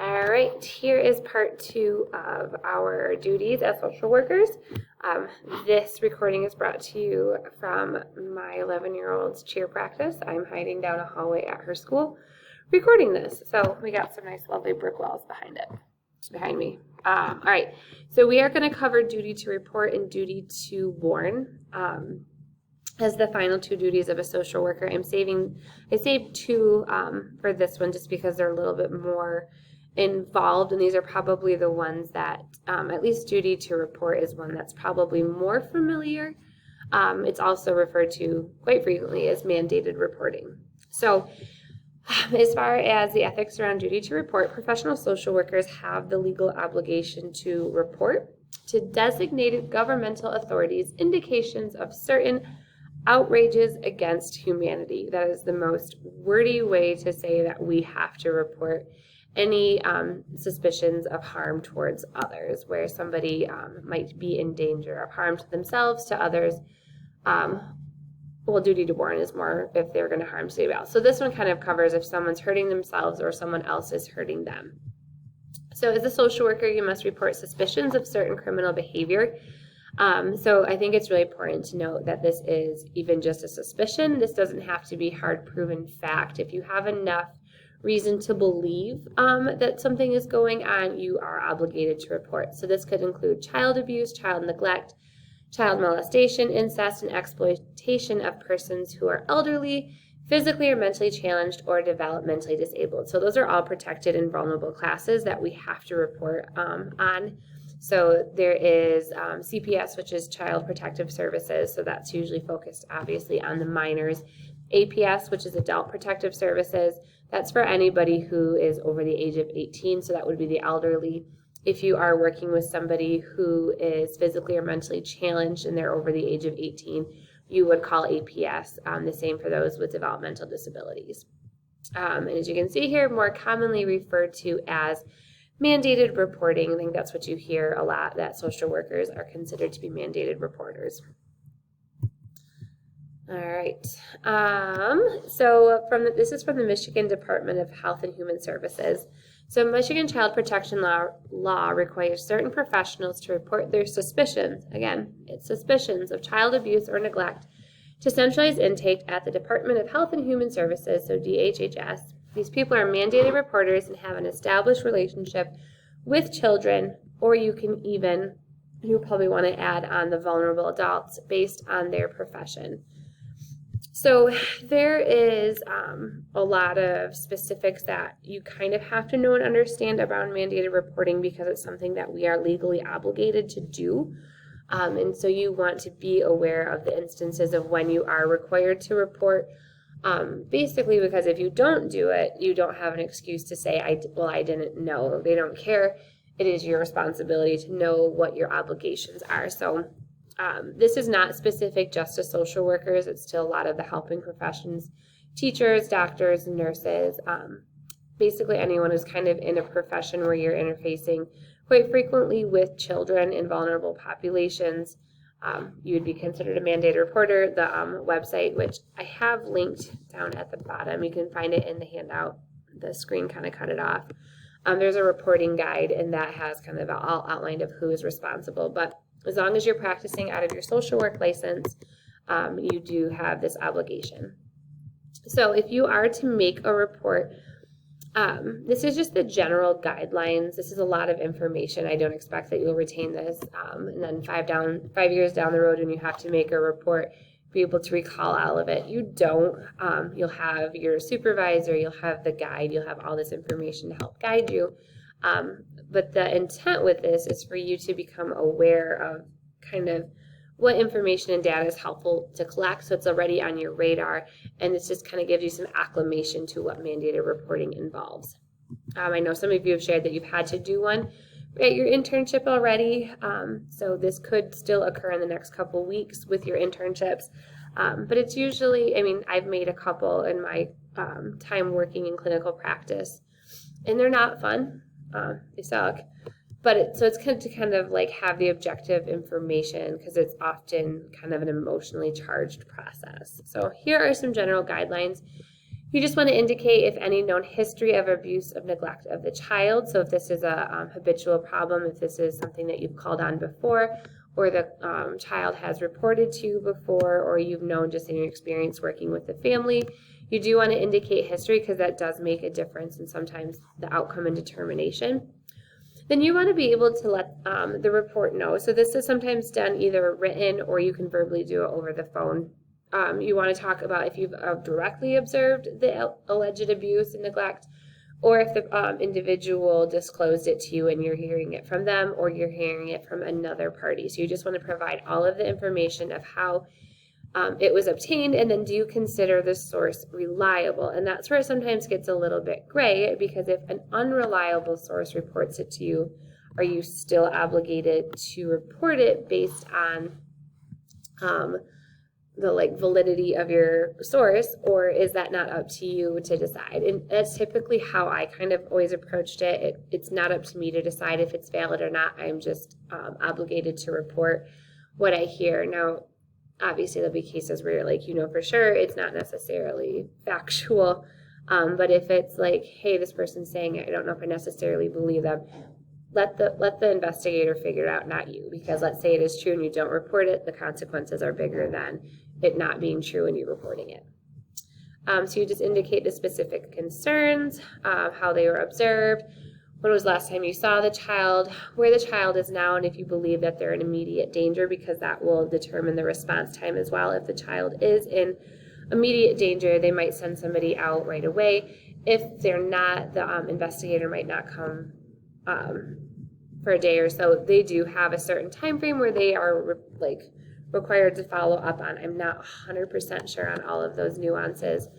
All right, here is part 2 of our duties as social workers. This recording is brought to you from my 11-year-old's cheer practice. I'm hiding down a hallway at her school recording this. So we got some nice lovely brick walls behind me. All right, so we are going to cover duty to report and duty to warn as the final 2 duties of a social worker. I saved 2 for this one just because they're a little bit more involved, and these are probably the ones that at least duty to report is one that's probably more familiar. It's also referred to quite frequently as mandated reporting. So as far as the ethics around duty to report, professional social workers have the legal obligation to report to designated governmental authorities indications of certain outrages against humanity. That is the most wordy way to say that we have to report any suspicions of harm towards others, where somebody might be in danger of harm to themselves, to others. Well, duty to warn is more if they're going to harm somebody else. So this one kind of covers if someone's hurting themselves or someone else is hurting them. So as a social worker, you must report suspicions of certain criminal behavior. So I think it's really important to note that this is even just a suspicion. This doesn't have to be hard proven fact. If you have enough reason to believe that something is going on, you are obligated to report. So this could include child abuse, child neglect, child molestation, incest, and exploitation of persons who are elderly, physically or mentally challenged, or developmentally disabled. So those are all protected and vulnerable classes that we have to report on. So there is CPS, which is Child Protective Services. So that's usually focused obviously on the minors. APS, which is Adult Protective Services. That's for anybody who is over the age of 18. So that would be the elderly. If you are working with somebody who is physically or mentally challenged and they're over the age of 18, you would call APS. The same for those with developmental disabilities. And as you can see here, more commonly referred to as mandated reporting. I think that's what you hear a lot, that social workers are considered to be mandated reporters. All right. So this is from the Michigan Department of Health and Human Services. So Michigan Child Protection Law requires certain professionals to report their suspicions, again, it's suspicions of child abuse or neglect, to centralized intake at the Department of Health and Human Services, so DHHS. These people are mandated reporters and have an established relationship with children, or you probably want to add on the vulnerable adults based on their profession. So there is a lot of specifics that you kind of have to know and understand about mandated reporting because it's something that we are legally obligated to do. And so you want to be aware of the instances of when you are required to report. Basically, because if you don't do it, you don't have an excuse to say, I didn't know. They don't care. It is your responsibility to know what your obligations are. So this is not specific just to social workers. It's to a lot of the helping professions, teachers, doctors, nurses, basically anyone who's kind of in a profession where you're interfacing quite frequently with children in vulnerable populations. You would be considered a mandated reporter. The website, which I have linked down at the bottom, you can find it in the handout. The screen kind of cut it off. There's a reporting guide, and that has kind of all outlined of who is responsible. But as long as you're practicing out of your social work license, you do have this obligation. So if you are to make a report, this is just the general guidelines. This is a lot of information. I don't expect that you'll retain this. And then 5 years down the road when you have to make a report, be able to recall all of it. You don't. You'll have your supervisor, you'll have the guide, you'll have all this information to help guide you. But the intent with this is for you to become aware of kind of what information and data is helpful to collect, so it's already on your radar, and this just kind of gives you some acclimation to what mandated reporting involves. I know some of you have shared that you've had to do one at your internship already, so this could still occur in the next couple weeks with your internships, but it's usually, I've made a couple in my time working in clinical practice, and they're not fun. They suck. But it's good to kind of like have the objective information because it's often kind of an emotionally charged process. So here are some general guidelines. You just want to indicate if any known history of abuse of neglect of the child. So if this is a habitual problem, if this is something that you've called on before, or the child has reported to you before, or you've known just in your experience working with the family, you do want to indicate history because that does make a difference in sometimes the outcome and determination. Then you want to be able to let the report know. So this is sometimes done either written or you can verbally do it over the phone. You want to talk about if you've directly observed the alleged abuse and neglect, or if the individual disclosed it to you and you're hearing it from them, or you're hearing it from another party. So you just want to provide all of the information of how it was obtained, and then do you consider the source reliable? And that's where it sometimes gets a little bit gray, because if an unreliable source reports it to you, are you still obligated to report it based on the validity of your source, or is that not up to you to decide? And that's typically how I kind of always approached it. It's not up to me to decide if it's valid or not. I'm just obligated to report what I hear. Now, obviously there'll be cases where you're like, for sure it's not necessarily factual, but if it's like, hey, this person's saying it, I don't know if I necessarily believe them, let the investigator figure it out, not you, because let's say it is true and you don't report it, the consequences are bigger than it not being true and you reporting it. So you just indicate the specific concerns, how they were observed, when was the last time you saw the child, where the child is now, and if you believe that they're in immediate danger, because that will determine the response time as well. If the child is in immediate danger, they might send somebody out right away. If they're not, the investigator might not come for a day or so. They do have a certain time frame where they are required to follow up on. I'm not 100% sure on all of those nuances.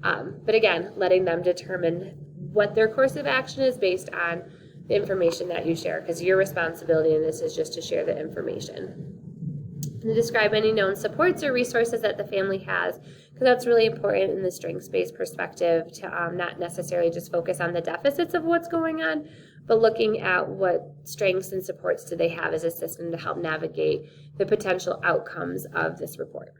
But again, letting them determine what their course of action is based on the information that you share, because your responsibility in this is just to share the information. And to describe any known supports or resources that the family has, because that's really important in the strengths-based perspective, to not necessarily just focus on the deficits of what's going on, but looking at what strengths and supports do they have as a system to help navigate the potential outcomes of this report.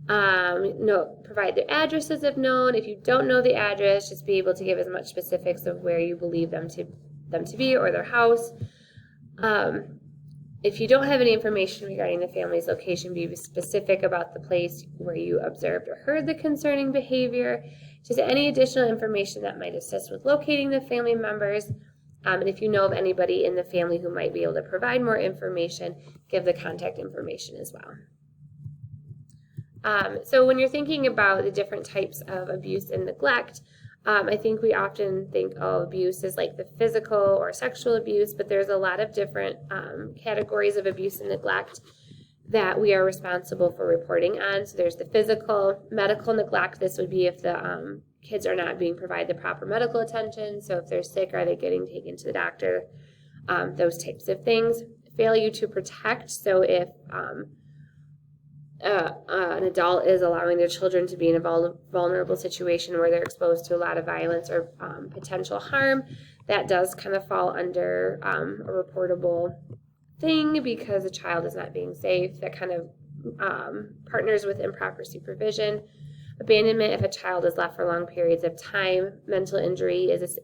Provide their addresses if known. If you don't know the address, just be able to give as much specifics of where you believe them to be, or their house. If you don't have any information regarding the family's location, be specific about the place where you observed or heard the concerning behavior. Just any additional information that might assist with locating the family members. And if you know of anybody in the family who might be able to provide more information, give the contact information as well. So when you're thinking about the different types of abuse and neglect, I think we often think, abuse is like the physical or sexual abuse, but there's a lot of different categories of abuse and neglect that we are responsible for reporting on. So there's the physical, medical neglect. This would be if the kids are not being provided the proper medical attention. So if they're sick, are they getting taken to the doctor? Those types of things. Failure to protect. So if an adult is allowing their children to be in a vulnerable situation where they're exposed to a lot of violence or potential harm, that does kind of fall under a reportable thing, because a child is not being safe. That kind of partners with improper supervision. Abandonment, if a child is left for long periods of time. Mental injury is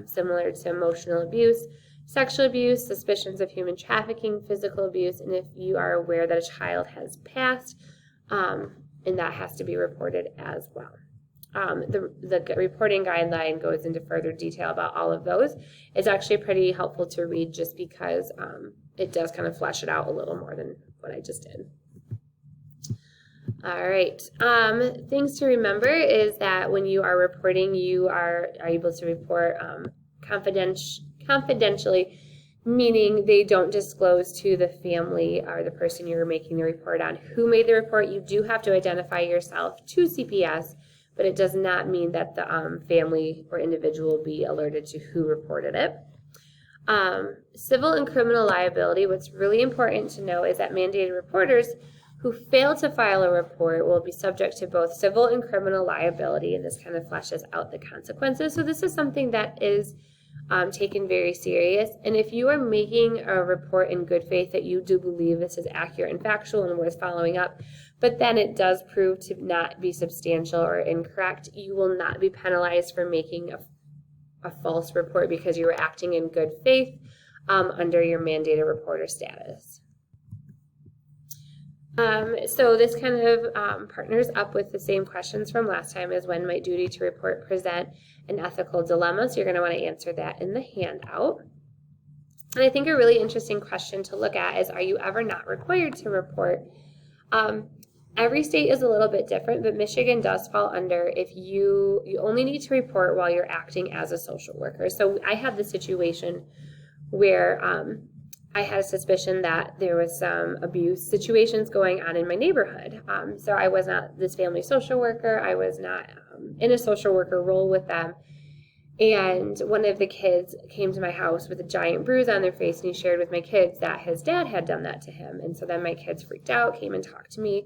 similar to emotional abuse. Sexual abuse, suspicions of human trafficking, physical abuse, and if you are aware that a child has passed, and that has to be reported as well. The reporting guideline goes into further detail about all of those. It's actually pretty helpful to read, just because it does kind of flesh it out a little more than what I just did. All right. Things to remember is that when you are reporting, you are able to report confidentially, meaning they don't disclose to the family or the person you're making the report on who made the report. You do have to identify yourself to CPS, but it does not mean that the family or individual will be alerted to who reported it. Civil and criminal liability, what's really important to know is that mandated reporters who fail to file a report will be subject to both civil and criminal liability, and this kind of fleshes out the consequences. So this is something that is taken very serious. And if you are making a report in good faith that you do believe this is accurate and factual and worth following up, but then it does prove to not be substantial or incorrect, you will not be penalized for making a false report because you were acting in good faith under your mandated reporter status. So this kind of partners up with the same questions from last time as when might duty to report present an ethical dilemma. So you're going to want to answer that in the handout. And I think a really interesting question to look at is, are you ever not required to report? Every state is a little bit different, but Michigan does fall under if you only need to report while you're acting as a social worker. So I had the situation where I had a suspicion that there was some abuse situations going on in my neighborhood. So I was not this family social worker. I was not in a social worker role with them. And one of the kids came to my house with a giant bruise on their face, and he shared with my kids that his dad had done that to him. And so then my kids freaked out, came and talked to me.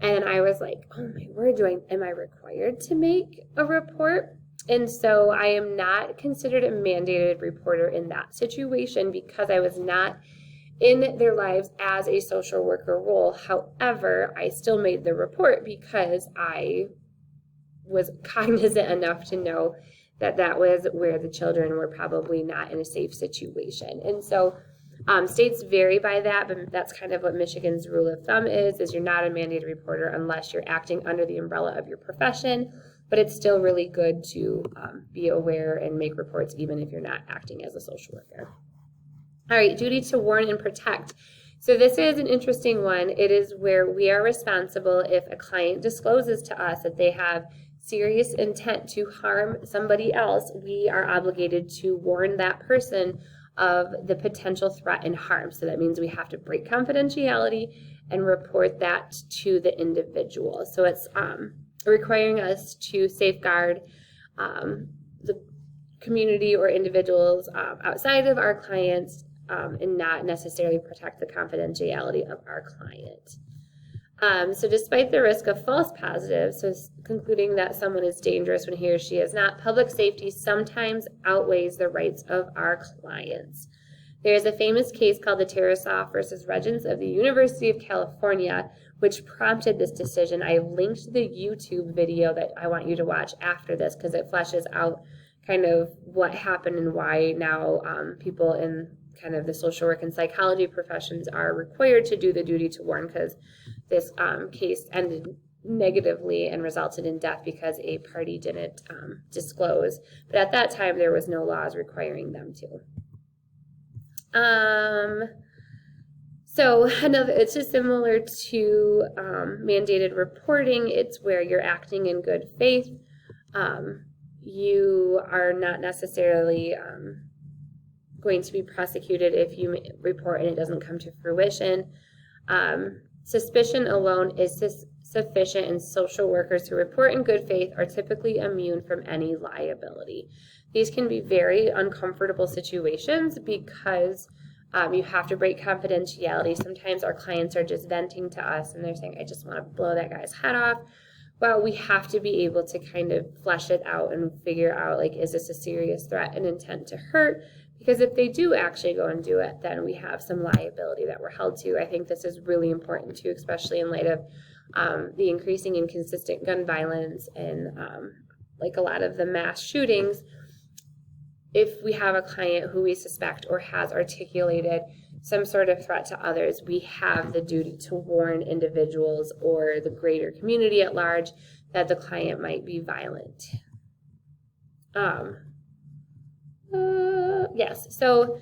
And I was like, oh my word, am I required to make a report? And so I am not considered a mandated reporter in that situation because I was not in their lives as a social worker role. However, I still made the report because I was cognizant enough to know that that was where the children were probably not in a safe situation. And so states vary by that, but that's kind of what Michigan's rule of thumb is you're not a mandated reporter unless you're acting under the umbrella of your profession. But it's still really good to be aware and make reports even if you're not acting as a social worker. All right, duty to warn and protect. So this is an interesting one. It is where we are responsible if a client discloses to us that they have serious intent to harm somebody else. We are obligated to warn that person of the potential threat and harm. So that means we have to break confidentiality and report that to the individual. So it's requiring us to safeguard the community or individuals outside of our clients and not necessarily protect the confidentiality of our client. So despite the risk of false positives, so concluding that someone is dangerous when he or she is not, public safety sometimes outweighs the rights of our clients. There's a famous case called the Tarasoff versus Regents of the University of California, which prompted this decision. I linked the YouTube video that I want you to watch after this because it fleshes out kind of what happened and why now people in kind of the social work and psychology professions are required to do the duty to warn, because this case ended negatively and resulted in death because a party didn't disclose. But at that time, there was no laws requiring them to. So it's just similar to mandated reporting. It's where you're acting in good faith. You are not necessarily going to be prosecuted if you report and it doesn't come to fruition. Suspicion alone is sufficient, and social workers who report in good faith are typically immune from any liability. These can be very uncomfortable situations because you have to break confidentiality. Sometimes our clients are just venting to us and they're saying, I just want to blow that guy's head off. Well, we have to be able to kind of flesh it out and figure out, like, is this a serious threat and intent to hurt? Because if they do actually go and do it, then we have some liability that we're held to. I think this is really important too, especially in light of the increasing and consistent gun violence and like a lot of the mass shootings. If we have a client who we suspect or has articulated some sort of threat to others, we have the duty to warn individuals or the greater community at large that the client might be violent. Yes, so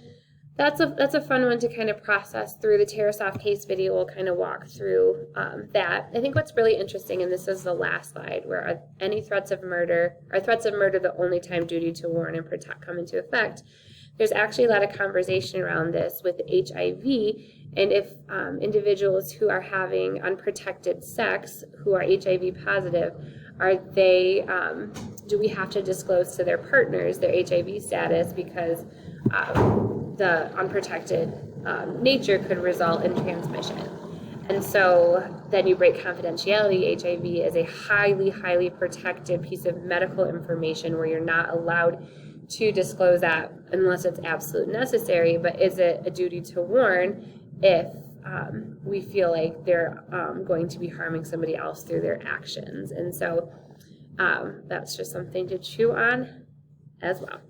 that's a fun one to kind of process through. The Tarasoff case video will kind of walk through that. I think what's really interesting, and this is the last slide, where any threats of murder the only time duty to warn and protect come into effect. There's actually a lot of conversation around this with HIV, and if individuals who are having unprotected sex, who are HIV positive, do we have to disclose to their partners their HIV status, because the unprotected nature could result in transmission. And so then you break confidentiality. HIV is a highly, highly protected piece of medical information where you're not allowed to disclose that unless it's absolutely necessary, but is it a duty to warn if we feel like they're going to be harming somebody else through their actions? And so that's just something to chew on as well.